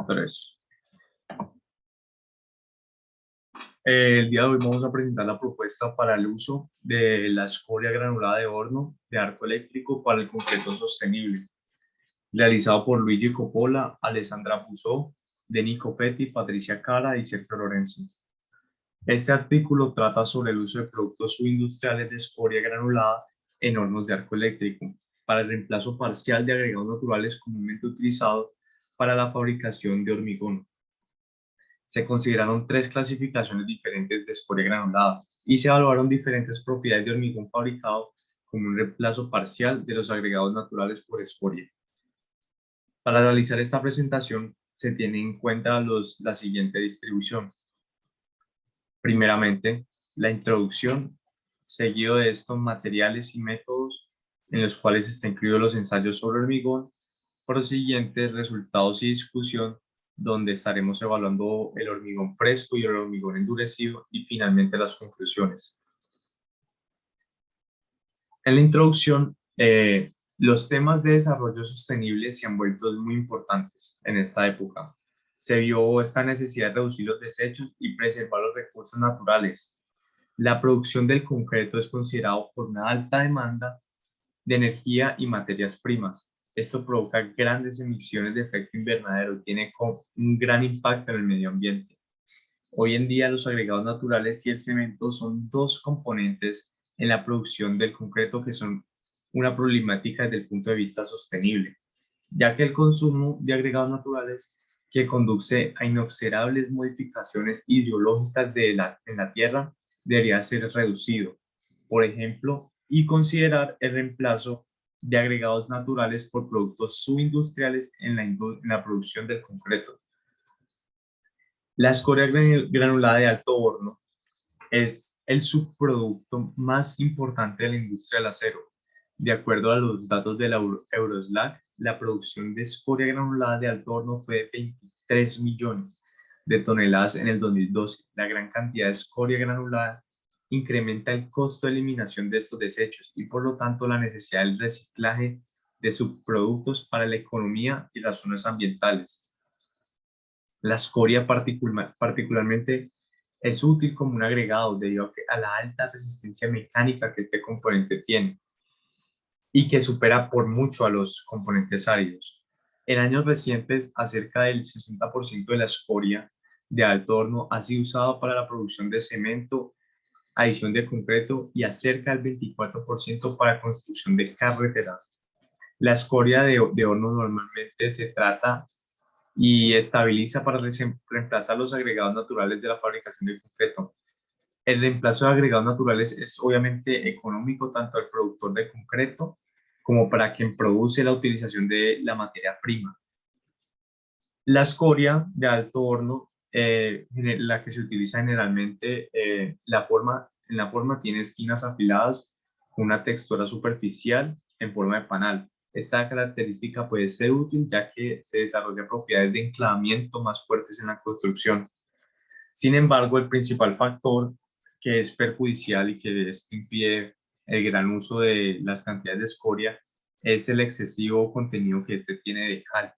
Tres. El día de hoy vamos a presentar la propuesta para el uso de la escoria granulada de horno de arco eléctrico para el concreto sostenible, realizado por Luigi Coppola, Alessandra Pusó, Denis Copetti, Patricia Cara y Sergio Lorenzi. Este artículo trata sobre el uso de productos subindustriales de escoria granulada en hornos de arco eléctrico para el reemplazo parcial de agregados naturales comúnmente utilizados para la fabricación de hormigón. Se consideraron tres clasificaciones diferentes de escoria granulada y se evaluaron diferentes propiedades de hormigón fabricado como un reemplazo parcial de los agregados naturales por escoria. Para realizar esta presentación se tiene en cuenta la siguiente distribución. Primeramente, la introducción, seguido de estos materiales y métodos en los cuales están incluidos los ensayos sobre hormigón, prosiguientes resultados y discusión, donde estaremos evaluando el hormigón fresco y el hormigón endurecido y finalmente las conclusiones. En la introducción, los temas de desarrollo sostenible se han vuelto muy importantes en esta época. Se vio esta necesidad de reducir los desechos y preservar los recursos naturales. La producción del concreto es considerado por una alta demanda de energía y materias primas. Esto provoca grandes emisiones de efecto invernadero y tiene un gran impacto en el medio ambiente. Hoy en día los agregados naturales y el cemento son dos componentes en la producción del concreto que son una problemática desde el punto de vista sostenible, ya que el consumo de agregados naturales que conduce a inexorables modificaciones ideológicas en la tierra debería ser reducido. Por ejemplo, y considerar el reemplazo de agregados naturales por productos subindustriales en la producción del concreto. La escoria granulada de alto horno es el subproducto más importante de la industria del acero. De acuerdo a los datos de la Euroslag, la producción de escoria granulada de alto horno fue de 23 millones de toneladas en el 2012. La gran cantidad de escoria granulada incrementa el costo de eliminación de estos desechos y por lo tanto la necesidad del reciclaje de subproductos para la economía y razones ambientales. La escoria particularmente es útil como un agregado debido a la alta resistencia mecánica que este componente tiene y que supera por mucho a los componentes áridos. En años recientes, acerca del 60% de la escoria de alto horno ha sido usado para la producción de cemento, adición de concreto y acerca del 24% para construcción de carreteras. La escoria de horno normalmente se trata y estabiliza para reemplazar los agregados naturales de la fabricación de concreto. El reemplazo de agregados naturales es obviamente económico tanto al productor de concreto como para quien produce la utilización de la materia prima. La escoria de alto horno, la que se utiliza generalmente, en la forma tiene esquinas afiladas con una textura superficial en forma de panal. Esta característica puede ser útil ya que se desarrolla propiedades de enclavamiento más fuertes en la construcción. Sin embargo, el principal factor que es perjudicial y que esto impide el gran uso de las cantidades de escoria es el excesivo contenido que este tiene de cal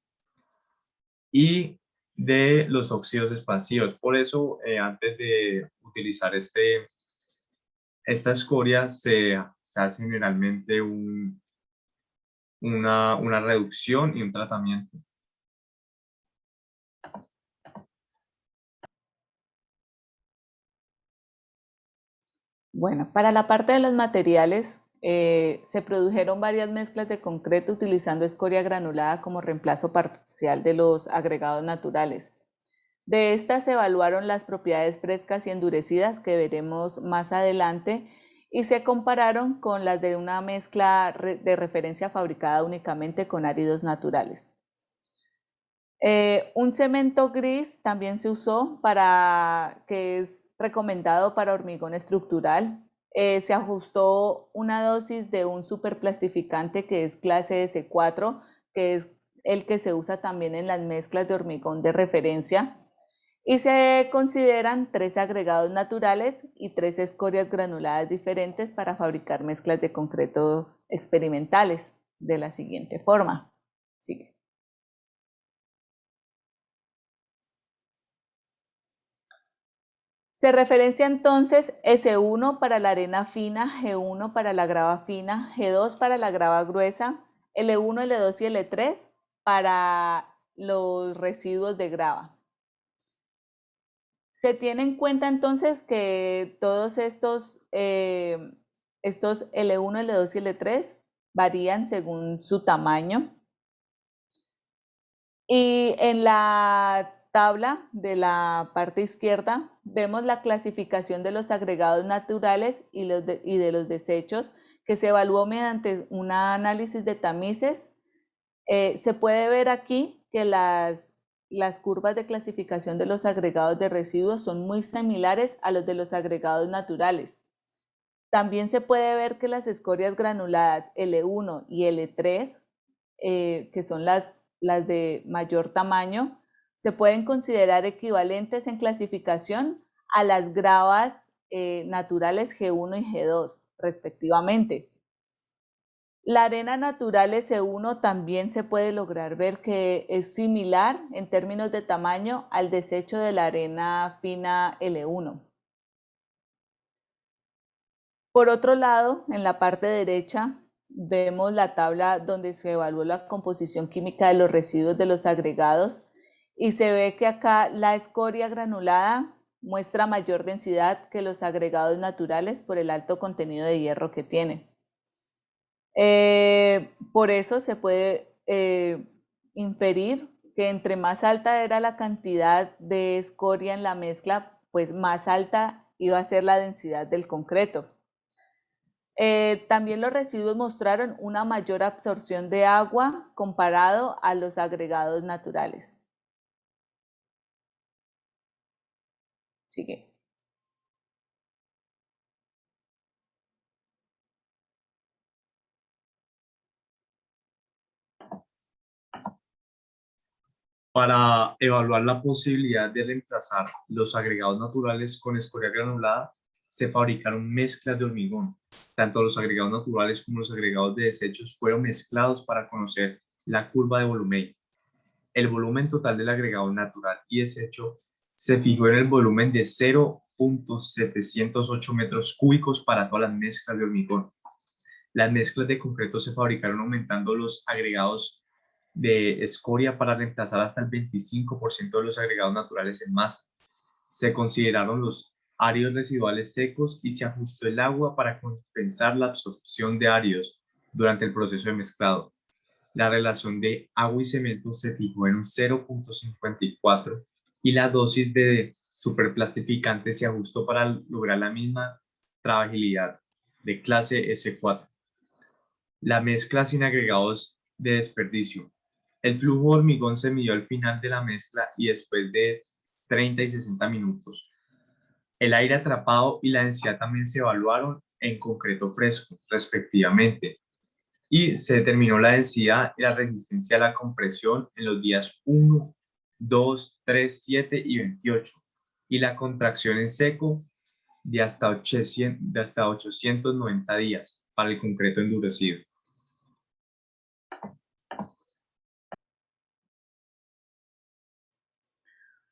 y de los óxidos expansivos. Por eso, antes de utilizar esta escoria, se hace generalmente una reducción y un tratamiento. Bueno, para la parte de los materiales, se produjeron varias mezclas de concreto utilizando escoria granulada como reemplazo parcial de los agregados naturales. De estas se evaluaron las propiedades frescas y endurecidas que veremos más adelante y se compararon con las de una mezcla de referencia fabricada únicamente con áridos naturales. Un cemento gris también se usó que es recomendado para hormigón estructural. Se ajustó una dosis de un superplastificante que es clase S4, que es el que se usa también en las mezclas de hormigón de referencia. Y se consideran 3 agregados naturales y 3 escorias granuladas diferentes para fabricar mezclas de concreto experimentales de la siguiente forma. Sigue. Se referencia entonces S1 para la arena fina, G1 para la grava fina, G2 para la grava gruesa, L1, L2 y L3 para los residuos de grava. Se tiene en cuenta entonces que todos estos L1, L2 y L3 varían según su tamaño. Y en la tabla de la parte izquierda vemos la clasificación de los agregados naturales y de los desechos que se evaluó mediante un análisis de tamices. Se puede ver aquí que las curvas de clasificación de los agregados de residuos son muy similares a los de los agregados naturales. También se puede ver que las escorias granuladas L1 y L3, que son las de mayor tamaño, se pueden considerar equivalentes en clasificación a las gravas naturales G1 y G2, respectivamente. La arena natural S1 también se puede lograr ver que es similar en términos de tamaño al desecho de la arena fina L1. Por otro lado, en la parte derecha vemos la tabla donde se evaluó la composición química de los residuos de los agregados y se ve que acá la escoria granulada muestra mayor densidad que los agregados naturales por el alto contenido de hierro que tiene. Por eso se puede inferir que entre más alta era la cantidad de escoria en la mezcla, pues más alta iba a ser la densidad del concreto. También los residuos mostraron una mayor absorción de agua comparado a los agregados naturales. Sigue. Para evaluar la posibilidad de reemplazar los agregados naturales con escoria granulada, se fabricaron mezclas de hormigón. Tanto los agregados naturales como los agregados de desechos fueron mezclados para conocer la curva de volumen. El volumen total del agregado natural y desecho se fijó en el volumen de 0.708 metros cúbicos para todas las mezclas de hormigón. Las mezclas de concreto se fabricaron aumentando los agregados de escoria para reemplazar hasta el 25% de los agregados naturales en masa. Se consideraron los áridos residuales secos y se ajustó el agua para compensar la absorción de áridos durante el proceso de mezclado. La relación de agua y cemento se fijó en un 0.54 y la dosis de superplastificante se ajustó para lograr la misma trabajabilidad de clase S4. La mezcla sin agregados de desperdicio. El flujo de hormigón se midió al final de la mezcla y después de 30 y 60 minutos. El aire atrapado y la densidad también se evaluaron en concreto fresco, respectivamente, y se determinó la densidad y la resistencia a la compresión en los días 1, 2, 3, 7 y 28, y la contracción en seco de hasta 890 días para el concreto endurecido.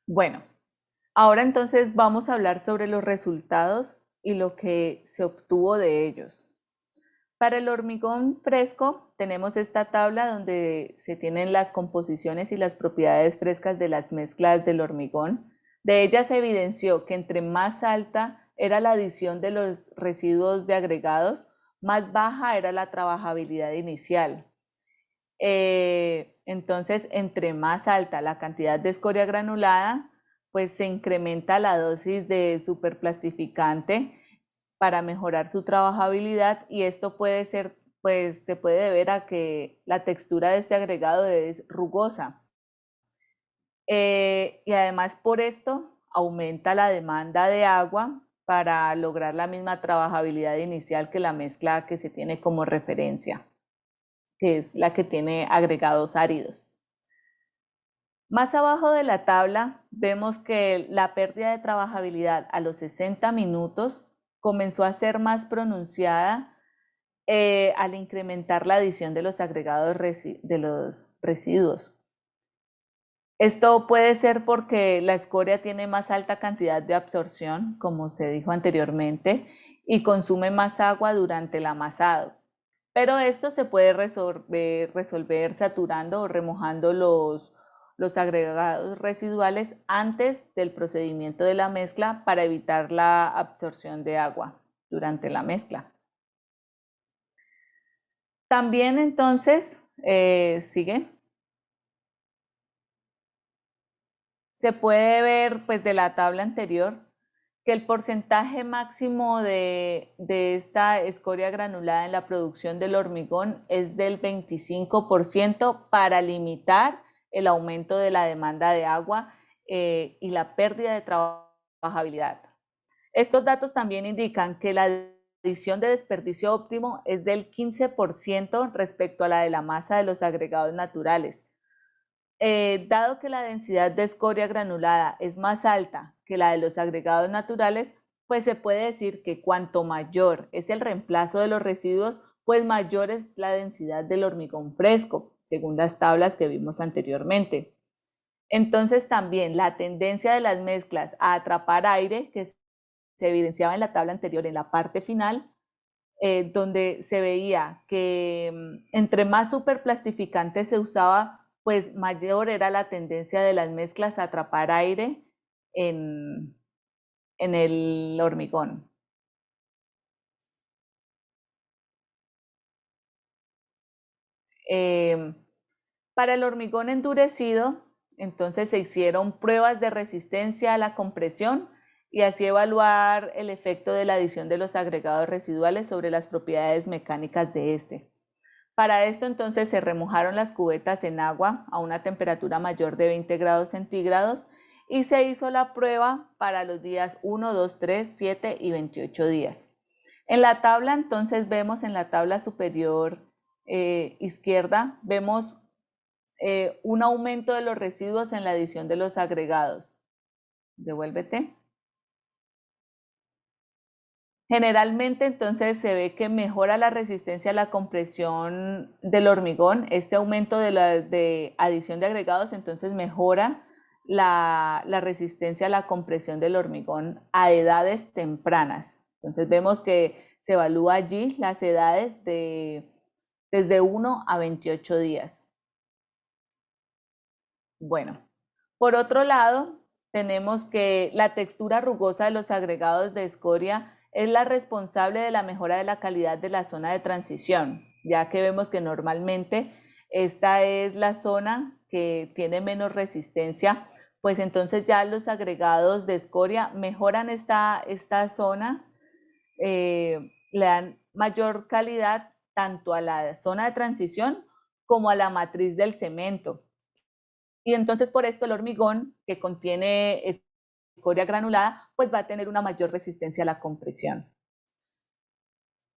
Bueno, ahora entonces vamos a hablar sobre los resultados y lo que se obtuvo de ellos. Para el hormigón fresco tenemos esta tabla donde se tienen las composiciones y las propiedades frescas de las mezclas del hormigón. De ellas se evidenció que entre más alta era la adición de los residuos de agregados, más baja era la trabajabilidad inicial. Entonces, entre más alta la cantidad de escoria granulada, pues se incrementa la dosis de superplastificante para mejorar su trabajabilidad, y esto puede ser, pues se puede deber a que la textura de este agregado es rugosa. Y además por esto aumenta la demanda de agua para lograr la misma trabajabilidad inicial que la mezcla que se tiene como referencia, que es la que tiene agregados áridos. Más abajo de la tabla vemos que la pérdida de trabajabilidad a los 60 minutos comenzó a ser más pronunciada al incrementar la adición de los agregados de los residuos. Esto puede ser porque la escoria tiene más alta cantidad de absorción, como se dijo anteriormente, y consume más agua durante el amasado. Pero esto se puede resolver saturando o remojando los agregados residuales antes del procedimiento de la mezcla para evitar la absorción de agua durante la mezcla. También entonces, sigue. Se puede ver pues de la tabla anterior que el porcentaje máximo de esta escoria granulada en la producción del hormigón es del 25% para limitar el aumento de la demanda de agua y la pérdida de trabajabilidad. Estos datos también indican que la adición de desperdicio óptimo es del 15% respecto a la de la masa de los agregados naturales. Dado que la densidad de escoria granulada es más alta que la de los agregados naturales, pues se puede decir que cuanto mayor es el reemplazo de los residuos, pues mayor es la densidad del hormigón fresco, según las tablas que vimos anteriormente. Entonces también la tendencia de las mezclas a atrapar aire, que se evidenciaba en la tabla anterior, en la parte final, donde se veía que entre más superplastificante se usaba, pues mayor era la tendencia de las mezclas a atrapar aire en, en el hormigón. Para el hormigón endurecido, entonces se hicieron pruebas de resistencia a la compresión y así evaluar el efecto de la adición de los agregados residuales sobre las propiedades mecánicas de este. Para esto entonces se remojaron las cubetas en agua a una temperatura mayor de 20 grados centígrados y se hizo la prueba para los días 1, 2, 3, 7 y 28 días. En la tabla entonces vemos en la tabla superior izquierda, vemos un aumento de los residuos en la adición de los agregados. Devuélvete. Generalmente entonces se ve que mejora la resistencia a la compresión del hormigón, este aumento de adición de agregados entonces mejora la resistencia a la compresión del hormigón a edades tempranas. Entonces vemos que se evalúa allí las edades desde 1 a 28 días. Bueno, por otro lado, tenemos que la textura rugosa de los agregados de escoria es la responsable de la mejora de la calidad de la zona de transición, ya que vemos que normalmente esta es la zona que tiene menos resistencia, pues entonces ya los agregados de escoria mejoran esta zona, le dan mayor calidad tanto a la zona de transición como a la matriz del cemento. Y entonces por esto el hormigón que contiene escoria granulada, pues va a tener una mayor resistencia a la compresión.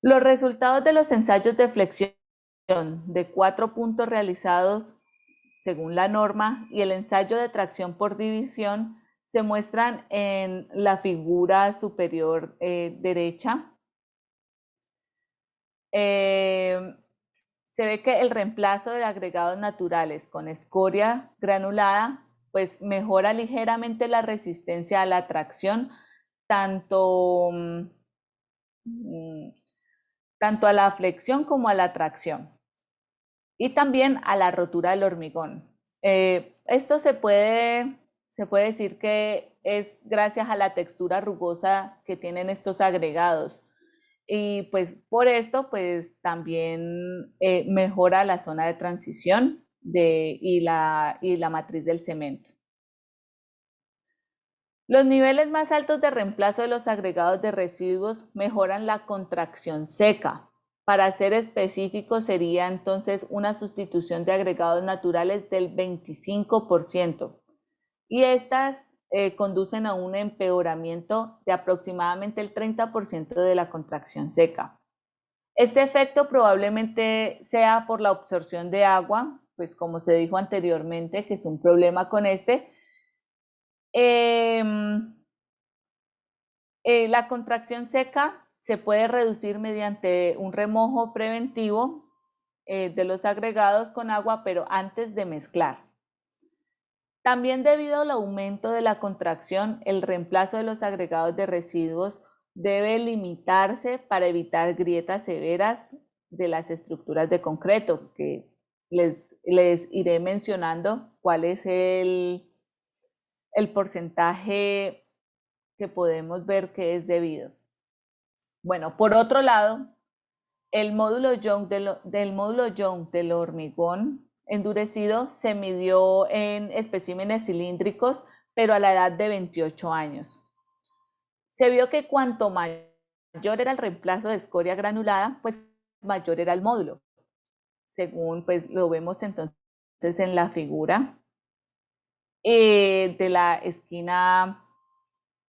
Los resultados de los ensayos de flexión de 4 puntos realizados según la norma y el ensayo de tracción por división se muestran en la figura superior derecha. Se ve que el reemplazo de agregados naturales con escoria granulada pues mejora ligeramente la resistencia a la tracción, tanto, tanto a la flexión como a la tracción y también a la rotura del hormigón. Esto se puede decir que es gracias a la textura rugosa que tienen estos agregados. Y pues por esto pues también mejora la zona de transición y la matriz del cemento. Los niveles más altos de reemplazo de los agregados de residuos mejoran la contracción seca. Para ser específico sería entonces una sustitución de agregados naturales del 25%. Y estas conducen a un empeoramiento de aproximadamente el 30% de la contracción seca. Este efecto probablemente sea por la absorción de agua, pues como se dijo anteriormente, que es un problema con este. La contracción seca se puede reducir mediante un remojo preventivo de los agregados con agua, pero antes de mezclar. También debido al aumento de la contracción, el reemplazo de los agregados de residuos debe limitarse para evitar grietas severas de las estructuras de concreto, que les iré mencionando cuál es el porcentaje que podemos ver que es debido. Bueno, por otro lado, el módulo Young del hormigón endurecido se midió en especímenes cilíndricos, pero a la edad de 28 años. Se vio que cuanto mayor era el reemplazo de escoria granulada, pues mayor era el módulo, según pues lo vemos entonces en la figura de la esquina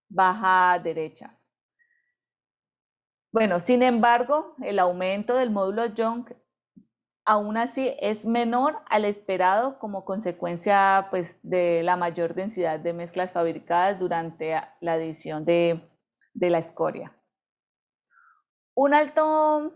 baja derecha. Bueno, sin embargo, el aumento del módulo Young aún así es menor al esperado como consecuencia pues, de la mayor densidad de mezclas fabricadas durante la adición de la escoria. Un alto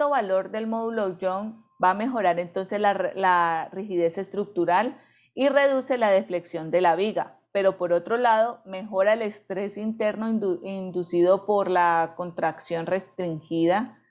valor del módulo Young va a mejorar entonces la rigidez estructural y reduce la deflexión de la viga, pero por otro lado mejora el estrés interno inducido por la contracción restringida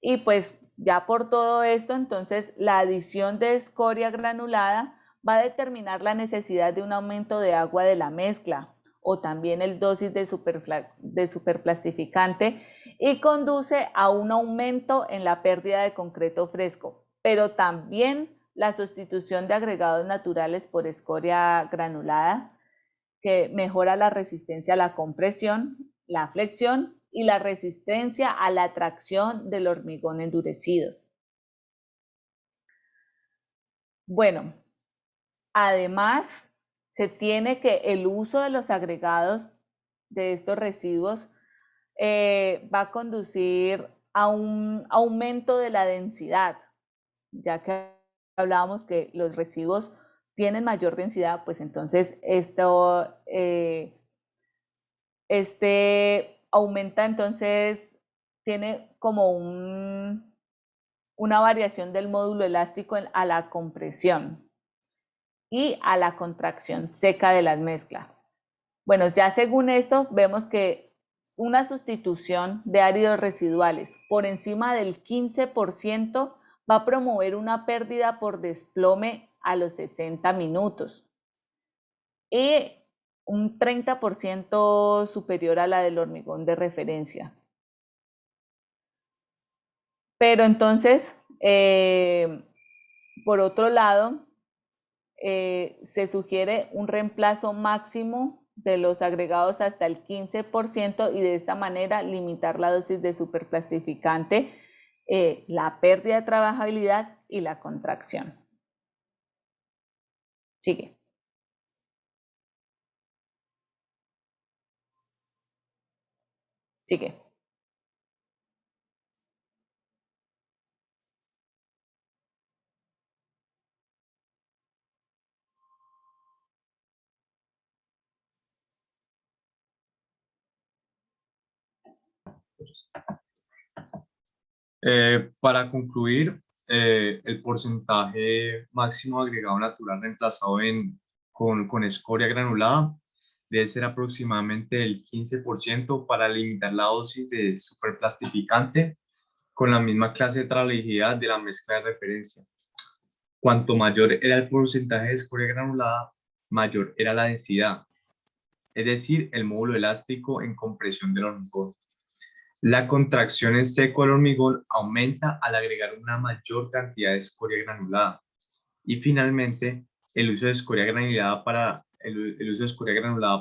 y pues ya por todo esto entonces la adición de escoria granulada va a determinar la necesidad de un aumento de agua de la mezcla o también el dosis de superplastificante y conduce a un aumento en la pérdida de concreto fresco, pero también la sustitución de agregados naturales por escoria granulada, que mejora la resistencia a la compresión, la flexión y la resistencia a la tracción del hormigón endurecido. Bueno, además, se tiene que el uso de los agregados de estos residuos va a conducir a un aumento de la densidad, ya que hablábamos que los residuos tienen mayor densidad, pues entonces este aumenta, entonces tiene como una variación del módulo elástico a la compresión y a la contracción seca de las mezclas. Bueno, ya según esto vemos que una sustitución de áridos residuales por encima del 15% va a promover una pérdida por desplome a los 60 minutos y un 30% superior a la del hormigón de referencia. Pero entonces, por otro lado, se sugiere un reemplazo máximo de los agregados hasta el 15% y de esta manera limitar la dosis de superplastificante, la pérdida de trabajabilidad y la contracción. Sigue. Sigue. Para concluir, el porcentaje máximo de agregado natural reemplazado con escoria granulada debe ser aproximadamente el 15% para limitar la dosis de superplastificante con la misma clase de tralejanidad de la mezcla de referencia. Cuanto mayor era el porcentaje de escoria granulada, mayor era la densidad, es decir, el módulo elástico en compresión del hormigón. La contracción en seco del hormigón aumenta al agregar una mayor cantidad de escoria granulada. Y finalmente, el uso de escoria granulada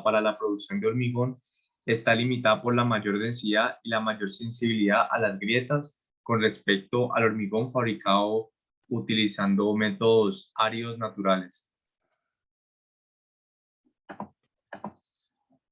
para la producción de hormigón está limitada por la mayor densidad y la mayor sensibilidad a las grietas con respecto al hormigón fabricado utilizando métodos áridos naturales.